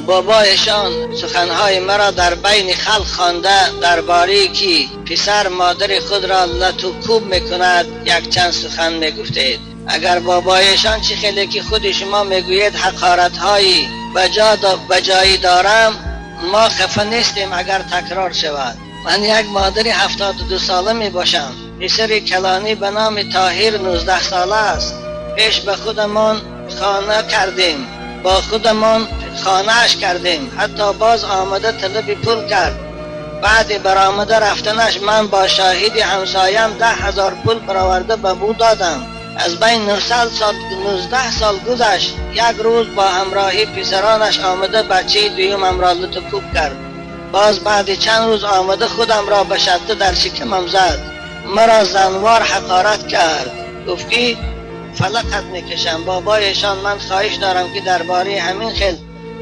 بابایشان سخنهای مرا در بین خلق خوانده درباره که پسر مادر خود را لت و کوب میکند یک چند سخن میگفتید. اگر بابایشان چه خیلی که خود شما میگویید حقارتهایی بجایی دارم، ما خفه نیستیم اگر تکرار شود. من یک مادر 72 ساله می باشم. پسر کلانی به نام طاهر 19 ساله است. پیش به خودمان خانه کردیم، با خودمان خانهش کردیم. حتی باز آمده طلب پول کرد. بعد برآمده رفتنش من با شاهد همسایم 10,000 پول برآورده به بو دادم. از بین 19 سال گذشت. یک روز با همراهی پسرانش آمده بچه دویمم را لط و کوب کرد. باز بعد چند روز آمده خودم را به شدت در شکمم زد. مرا زنوار حقارت کرد. گفت که فلقت میکشم. بابایشان من خواهش دارم که درباره همین خیل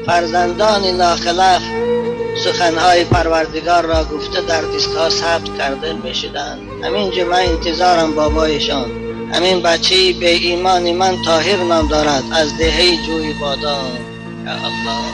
فرزندان ناخلف سخنهای پروردگار را گفته در دیسک‌ها ثبت کرده میشدند. همینجا من انتظارم بابایشان. همین بچه به ایمان من طاهر نام دارد، از دهه جوی بادام. یا الله،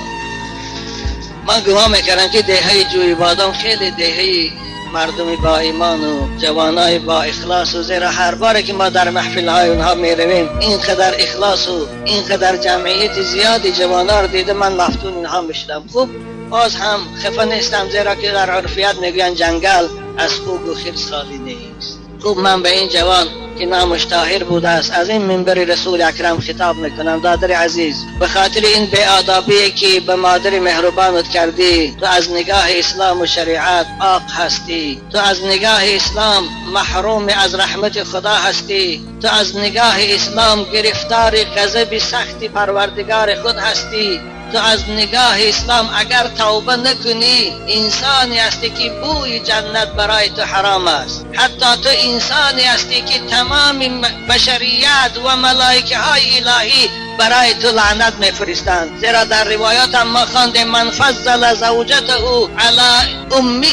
من گمان میکردم که دهه جوی بادام خیلی دهه مردم با ایمان و جوانای با اخلاص و زیرا هر باره که ما در محفل های اونها میرویم اینقدر اخلاص و اینقدر جمعیت زیادی جوانا رو دیده من مفتون اینها میشدم. خوب باز هم خفه نیستم، زیرا که در عرفیت میگوین جنگل از خوب و خیر سالی نیست. خوب من به این جوان که نامش طاهر بوده است از این منبر رسول اکرم خطاب میکنم. دادر عزیز، به خاطر این بی‌آدابی که به مادر مهربانت کردی، تو از نگاه اسلام و شریعت عاق هستی. تو از نگاه اسلام محروم از رحمت خدا هستی. تو از نگاه اسلام گرفتار غضب سخت پروردگار خود هستی. تو از نگاه اسلام اگر توبه نکنی انسانی هستی که بوی جنت برای تو حرام است. حتی تو انسانی هستی که تمام بشریت و ملائکه های الهی برای تو لعنت میفرستند. زیرا در روایات هم ما خواندیم من فضل زوجته علی امه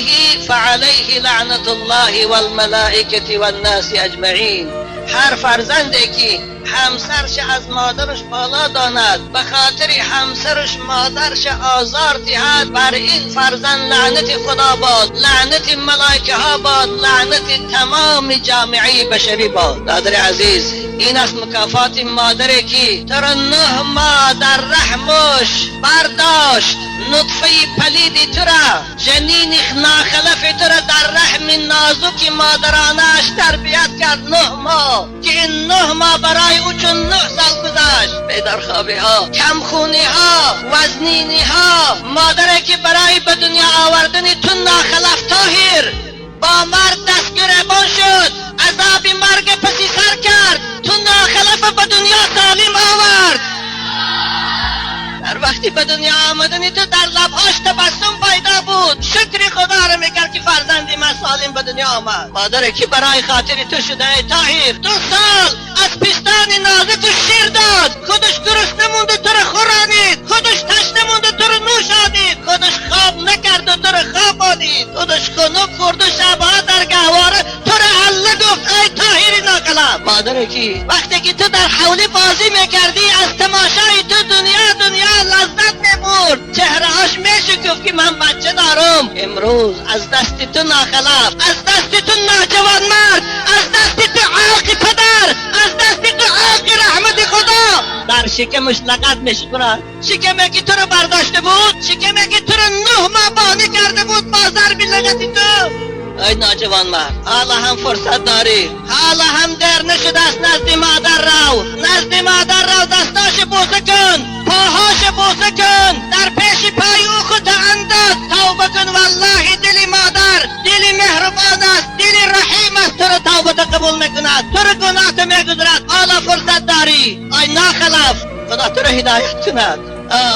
فعلیه لعنت الله والملائکه والناس اجمعین. هر فرزندی که همسرش از مادرش بالا داند، به خاطر همسرش مادرش آزار دهد، بر این فرزند لعنت خدا باد، لعنت ملائکه ها باد، لعنت تمام جامعه بشری باد. دادر عزیز، این است مکافات مادری که تو را 9 ماه در رحمش برداشت، نطفه پلید تو را، جنین ناخلف تو را در رحم نازک مادرانش تربیت کرد 9 ماه، که این 9 ماه برای او چون 9 سال گذشت. بیدارخوابی ها، کمخونی ها، وزنینی ها، مادری که برای به دنیا آوردن تو ناخلف طاهر با مرد دستگیربان شد، عذاب مرگ پسی سر کرد، تو ناخلف به دنیا سالم آورد. در وقتی به دنیا آمدنی تو در لبهاش تبسم پیدا بود، شکر خدا رو میکرد که فرزندی من سالم به دنیا آمد. مادری که برای خاطر تو شده ای طاهر 2 سال از پستان نازک شیر داد، خودش درست نمونده تو رو خورانید، خودش تشت نمونده تو رو نوشانید، خودش خواب نکرد و تو رو خوابانید، خودش خنک خورد و شبها در گهواره تو رو الله گفت ای طاهر ناقلب. مادری که وقتی که تو در حولی بازی میکردی از تماشای تو دنیا لذت میبرد، چهرهاش میشکفت که من بچه دارم. امروز از دست تو ناخلف، از دست تو ناجوان مرد، از دست تو عاق پدر، از دست تو عاق رحمت خدا در شکمش لغت میشورد. شکمی که تو رو برداشته بود، شکمی که تو رو 9 ماه بانی کرده بود بازار بی لغتی تو. ای ناجوان مرد، حالا هم فرصت داری، حالا هم در نشده است نزد مادر رو، نزد مادر رو دستاش بوسه کن، پاهاش بوسه کن، در پیش پای او خود انداز، توبه کن. والله دل مادر دل مهربان است، دل رحیم است، تو رو توبه قبول میکند، تو رو گناه میگذرد. حالا فرصت داری ای ناخلف، خدا تو رو هدایت کند.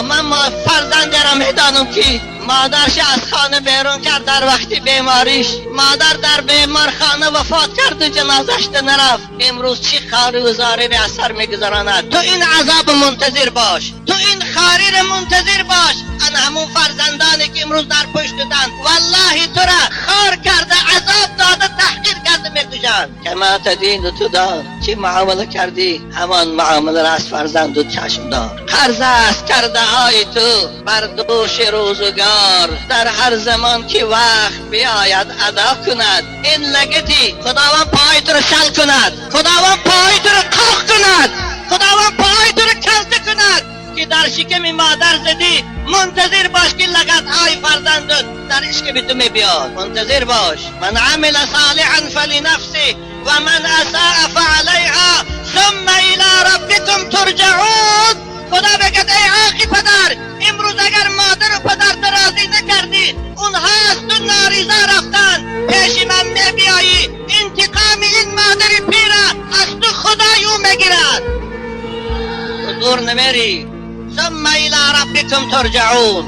من فرزند را میدانم که مادرش از خانه بیرون کرد در وقت بیماریش، مادر در بیمارخانه وفات کرد و جنازش نرفت. امروز چی خاری و زاری به اثر میگذراند؟ تو این عذاب منتظر باش، تو این خاری را منتظر باش. ان همون فرزندانی که امروز در پشتتن والله تو را خار کرده، عذاب داده، تحقیر کرده میکشند. کرد. کما تدین تو دار، چی معامله کردی همان معامله را از فرزند و چشم دار. قرض است کرده های تو بر دوش روزگار، در هر زمان که وقت بیاید ادا کند. این لگتی خداوند پای تو را شل کند، خداوند پای تو را کاخ کند، خداوند پای تو را کلته کند که در شکم مادر زدی. منتظر باش که لگت های فرزند در عشق تو می بیاد. منتظر باش. من عمل صالحا فلنفسه و من اساء فعلیها ثم الی ربکم ترجعون. خدا بگد ای آقی پدر، امروز اگر مادر و پدر راضی نکردی، اونها از تو ناریضا رفتن، پیش من می بیایی، انتقام این مادر پیره از تو خدایو میگیرد. تو دور نمیری. ثم الى ربکم ترجعون.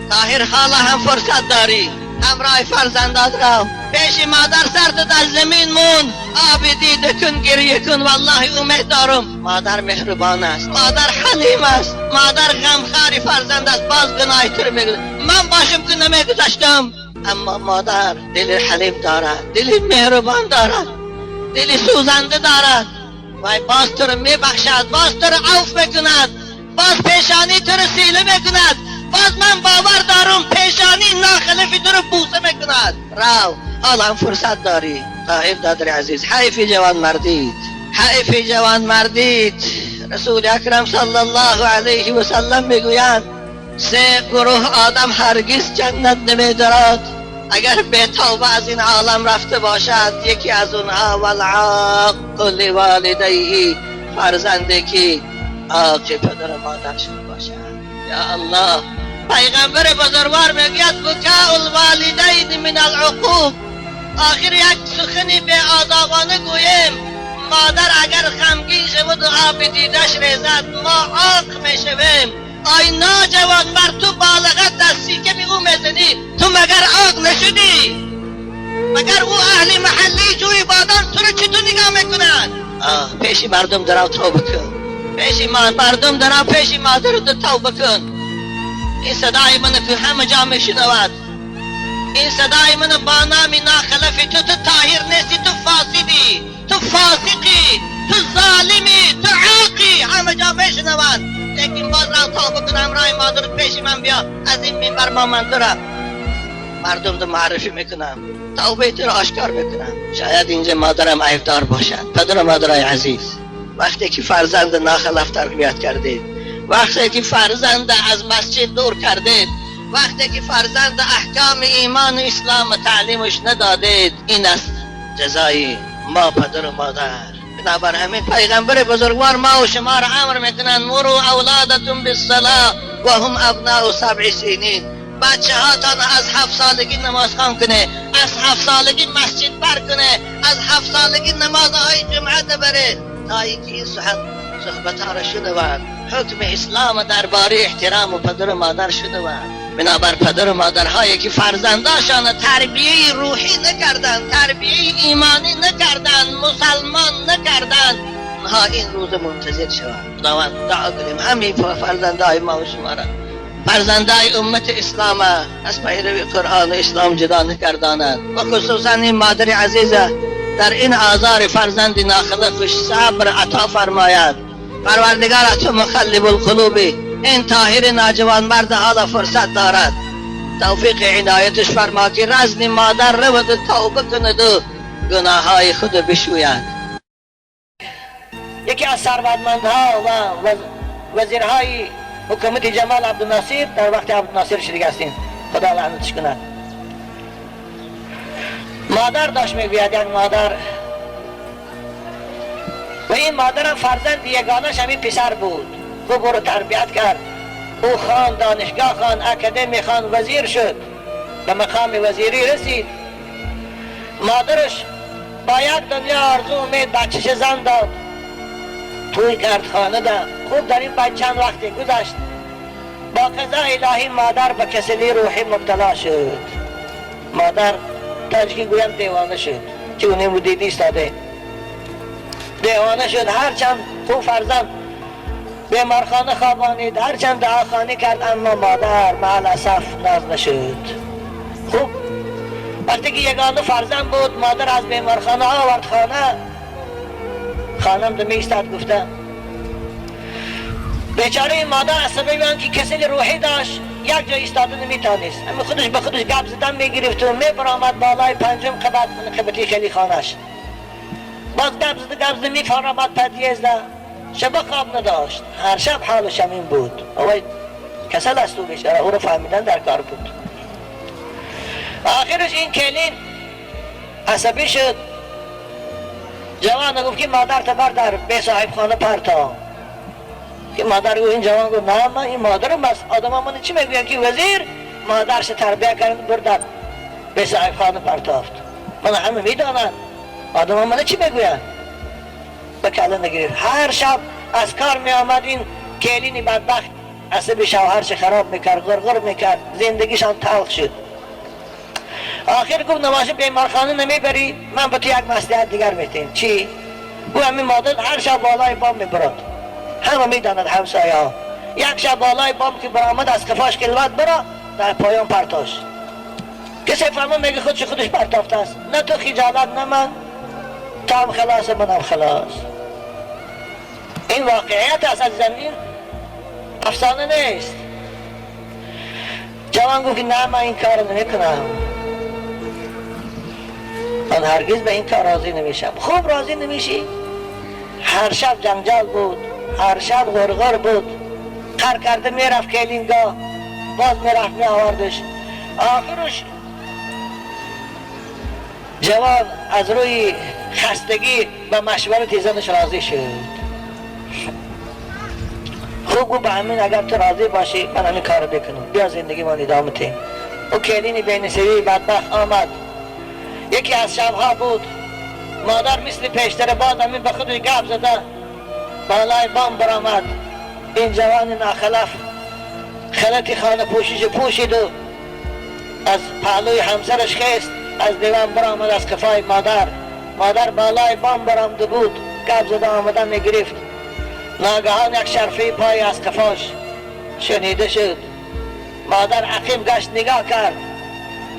طاهر حالا هم فرصت داری، همراه فرزندات رو پیش مادر سرت در زمین مون، آب دیده کن، گریه کن. والله امید دارم مادر مهربان است، مادر حلیم است، مادر غمخوار فرزند است. باز گناه تو رو میگذارد. من باشم که نمیگذاشتم، اما مادر دل حلیم دارد، دل مهربان دارد، دل سوزنده دارد. وای باز تو رو میبخشد، باز تو رو عفو میکند، باز پیشانی تو رو سیله میکند. باز من باور دارم پیشانی ناخلفی تو رو بوسه میکند. راو حالا هم فرصت داری. طاهر دادر عزیز، حیف جوان مردید، حیف جوان مردید. رسول اکرم صلی الله علیه و سلم میگویند 3 گروه آدم هرگز جنت نمیدارد اگر به توبه از این عالم رفته باشد. یکی از اونها والعاق لوالدیه، فرزندی که عاق پدر و مادر شده باشد. یا الله، پیغمبر بزرگوار میگوید بکاء الوالدین من العقوق. آخر یک سخنی به آدابانه گویم، مادر اگر غمگین شود و آب دیدش ریزد، ما عاق میشویم. آی ناجوان، بر تو بالغت دستی که او میزنی، تو مگر عاق نشدی؟ مگر او اهل محلی جوی بادان تو رو چطور نگاه میکنن؟ پیش مردم درو توبه کن، پیش مردم درو پیش مادر رو توبه کن. این صدای من که همه جا میشنود، این صدای من با نام ناخلفی. تو طاهر نیستی، تو فاسدی، تو فاسقی، تو ظالمی، تو عاقی، همه جا میشنود. لیکن باز را توبه کن، همراه مادر پیش من بیا، از این منبر ما منظورم مردم رو معرفی میکنم، توبه تو رو آشکار میکنم. شاید اینجا مادرم عیبدار باشد. پدر و مادرای عزیز، وقتی که فرزند ناخلف تربیت کردید، وقتی که فرزند از مسجد دور کردید، وقتی که فرزند احکام ایمان و اسلام تعلیمش ندادید، این است جزای ما پدر و مادر. بنابر همین پیغمبر بزرگوار ما و شما را امر میکنن مرو اولادتون بالصلاة و هم ابناء 7 سنین. بچه هاتان از 7 سالگی نماز خوان کنه، از 7 سالگی مسجد بر کنه، از 7 سالگی نمازهای جمعه بره، تا اینکه این صحبت ها را شده و حکم اسلام درباره احترام و پدر و مادر شده و بنابر پدر و مادرهایی که فرزنداشان تربیه روحی نکردن، تربیه ایمانی نکردن، مسلمان نکردن، اونها این روز منتظر شوند. خداوند دعا کنیم همین فرزندای ما و شما را، فرزندای امت اسلام از پیروی قرآن و اسلام جدا نکرداند و خصوصا این مادر عزیزه در این آزار فرزند ناخلفش صبر عطا فرماید. پروردگار تو مقلب القلوب، این طاهر ناجوان مرد حالا فرصت دارد، توفیق عنایتش فرما که رزم مادر رود و توبه کند و گناه های خود بشوید. یکی از ثروتمندها و وزیرهای حکومت جمال عبدالناصر در وقت عبدالناصر شریک خدا لعنتش کند، مادر داشت میگوید، یک مادر، و این مادرم فرزند یگانش همین پسر بود. خوب او رو تربیت کرد، او خوان، دانشگاه خوان، اکادمی خوان، وزیر شد، به مقام وزیری رسید. مادرش با یک دنیا آرزو امید بچه‌ش زن داد، توی کرد، خانه داد. خوب در این باید چند وقتی گذشت، با قضا الهی مادر به کسلی روحی مبتلا شد. مادر تاجکی گویم دیوانه شد، که اونی مدیدی استاده دیوانه شد. هرچند خوب فرزند بیمارخانه خوابانید، هرچند دعاخانی کرد، اما مادر مع الاسف ناز نشد. خوب وقتی که یگانه فرزند بود مادر از بیمارخانه آورد خانه، خانم دمی ایستاد گفته بیچاره مادر عصبی بیان که کسی روحی داشت یک جا ایستاده نمیتانست، اما خودش به خودش گپ زدن میگرفت و میبرآمد بالای پنجم قبط منقبتی خیلی خانهش، باز گپ زده میفرآمد پدیزده. شب خواب نداشت، هر شب حالش همین بود. اوی کسل است او بیچاره، او رو فهمیدن در کار بود. آخرش این کلین عصبی شد، جوان گفت که مادر تبر در به صاحب خانه پرتا. که مادر گفت، این جوان گفت نه من این مادرم، بس آدم ها من چی میگوین که وزیر مادرش تربیه کرد بردن به صاحب خانه پرتافت. من همه میدانن آدم ها من چی میگوین. به کله نگیرید. هر شب از کار می آمد این کلینی بدبخت عصب شوهرش خراب میکرد، غرغر میکرد، زندگیشان تلخ شد. آخر گفت نماشه بیمارخانه نمیبری، من به تو یک مصلحت دیگر میتیم. چی؟ او همین مادر هر شب بالای بام میبرد، همه میداند همسایه ها. یک شب بالای بام که برآمد از کفاش کلمت برا در پایان پرتاش. کسی فهمه میگه خودش پرتافته است. نه تو خجالت نه من، تو هم خلاص منم خلاص. این واقعیت است از زمین، افسانه نیست. جوان گفت نه من این کار نمی کنم، من هرگز به این کار راضی نمیشم. خوب راضی نمیشی؟ هر شب جنجال بود، هر شب غرغر بود، قر کرده میرفت کلینگاه، باز میرفت می آوردش. آخرش جوان از روی خستگی به مشورت زنش راضی شد. خوب گو به همین اگر تو راضی باشی من همین کار بکنم، بیا زندگی من ادامه تیم. او کلینی بین سوی بدبخت آمد. یکی از شبها بود، مادر مثل پیشتر باد همین به خودش گپ زده بالای بام برآمد. این جوان ناخلف خلط خانه پوشیش پوشید و از پهلوی همسرش خیست، از دیوان برآمد از کفای مادر بالای بام برآمده بود، گپ زده آمدن میگرفت. ناگهان یک شرفه پای از کفاش شنیده شد. مادر عقیم گشت نگاه کرد،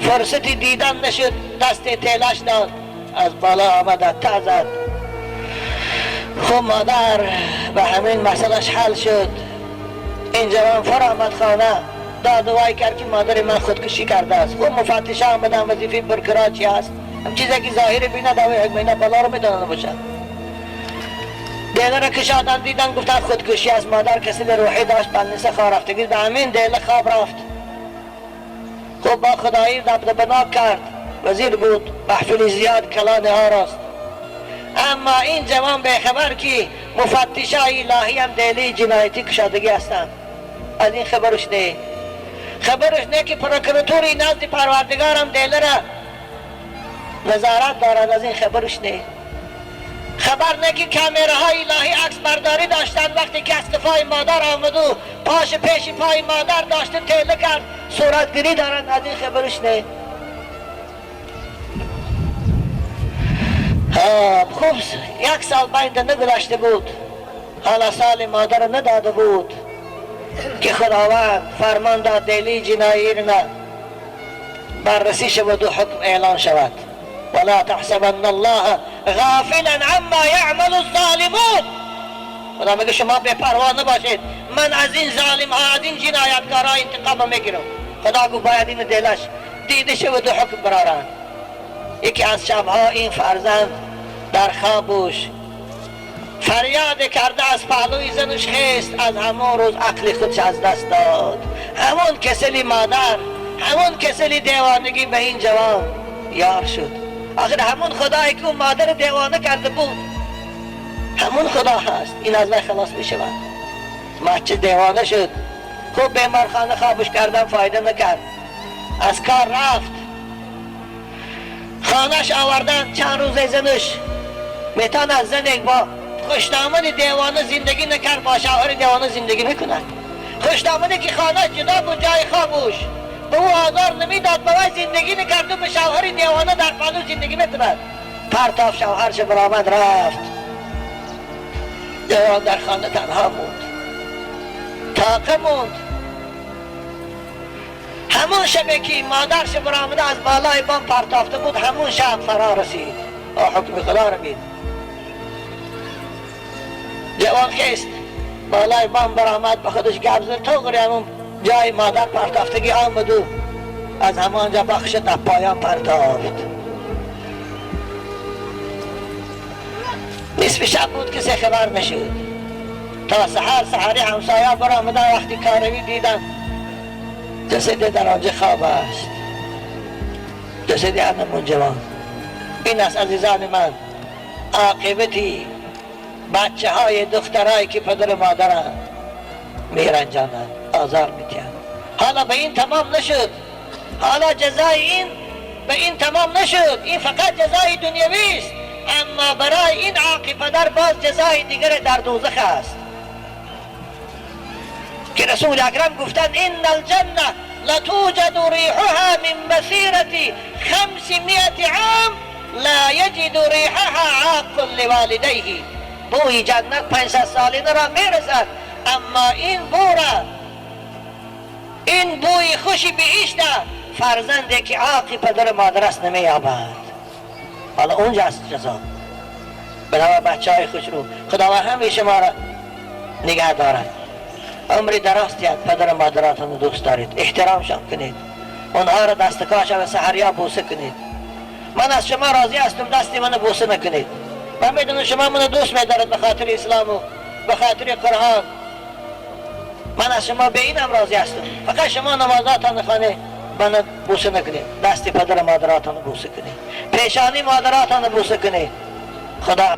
فرصتی دیدن نشد، دست تیلش داد، از بالا آمده تا زد. خب مادر به همین مسئلهش حل شد. این جوان فرآمد خانه، داد و وای کرد که مادر من خودکشی کرده است. خب مفتش آمدن وظیفه برقرار چی است، هم چیزی که ظاهری بیند او یک مهینه بالا رو میدانه باشد. دیده را کشادن دیدن گفتن خودکشی از مادر کسی روحی داشت، بلنسه خواه رفتگی به همین دیل خواب رفت. خب با خدایی دبدبه کرد، وزیر بود، محفل زیاد کلان ها راست. اما این جوان به خبر که مفتشای الهی هم دیلی جنایتی کشادگی هستند، از این خبرش نه که پروکراتوری نزد پروردگار هم دیل را نظارت دارد، از این خبرش نه. خبر نه که کامراهای الهی عکس برداری داشتن، وقتی که از کفای مادر آمد و پاش پیش پای مادر داشته تیله کرد صورتگیری دارن، از این خبرش نه. خوب یک سال بینده نگذشته بود، حالا سال مادر نداده بود که خداوند فرمان داد دیلی جنایی را بررسی شود و حکم اعلان شود. ولا تحسبن الله غافلا عما يعمل الظالمون. خدا میگه شما بے پروا نباشید، من از این ظالم ها، از این جنایتکارا انتقام میگیرم. خدا گفت باید این دلش دیده شود و حکم برارن. یکی از شبها این فرزند در خوابش فریاد کرده از پهلوی زنش خیست، از همون روز عقل خودش از دست داد. همون کسلی مادر، همون کسلی دیوانگی به این جوان یار شد. آخر همون خدایی که اون مادر دیوانه کرده بود همون خدا هست، این از وی خلاص می شود. بچه دیوانه شد. خوب بیمارخانه خوابش کردن فایده نکرد، از کار رفت. خانهش آوردن، چند روز زنش میتان از زن یک با خوشنامه دیوانه زندگی نکرد، با شوهر دیوانه زندگی میکنن. خوشنامه که خانه جدا بود جای خوابش، به او آزار نمیداد، به وی زندگی نکرد و به شوهر دیوانه در پالو زندگی میکند. پرتاف شوهرش برآمد رفت، دیوان در خانه تنها موند، طاقه موند. همون شبه که مادرش برآمده از بالای بام پرتافته بود، همون شب فرا رسید. حکم خدا رو بید. جوان خیست بالای بام برآمد، به خودش گپ زد، تو همون جای مادر پرتافتگی آمد و از همانجا بخش تا پایان پرتافت. نصف شب بود کسی خبر نشد تا سحری همسایه برآمدن، وقتی کاروی دیدن جسد در آنجا خواب است، جسد همون جوان. این است عزیزان من عاقبتی بچه های دخترایی که پدر مادران میرنجانند، آزار میتیند. حالا به این تمام نشد، حالا جزای این به این تمام نشد، این فقط جزای دنیوی است، اما برای این عاقی پدر باز جزای دیگر در دوزخ است که رسول اکرم گفتند این الجنه لتوجد ریحها من مسیرة 500 عام لا یجد ریحها عاق لوالدیه. بوی جنت 500 سالینه را میرسد، اما این بوی خوشی بهشت فرزندی که عاقی پدر مادر است نمییابد. حالا اونجاست جزا. بنابراین بچه های خوش رو خداوند همیشه ما را نگه دارد. عمری دراز دهد. پدر مادراتون رو دوست دارید، احترامشان کنید، اونها را دستکاش و سحریا بوسه کنید. من از شما راضی هستم دستی منو بوسه نکنید. من میدونم شما منو دوست میدارید به خاطر اسلام و به خاطر قرآن. من از شما به اینم راضی هستم، فقط شما نمازاتان خانه منو بوسه نکنید، دستی پدر مادراتان بوسه کنید، پیشانی مادراتان بوسه کنید. خدا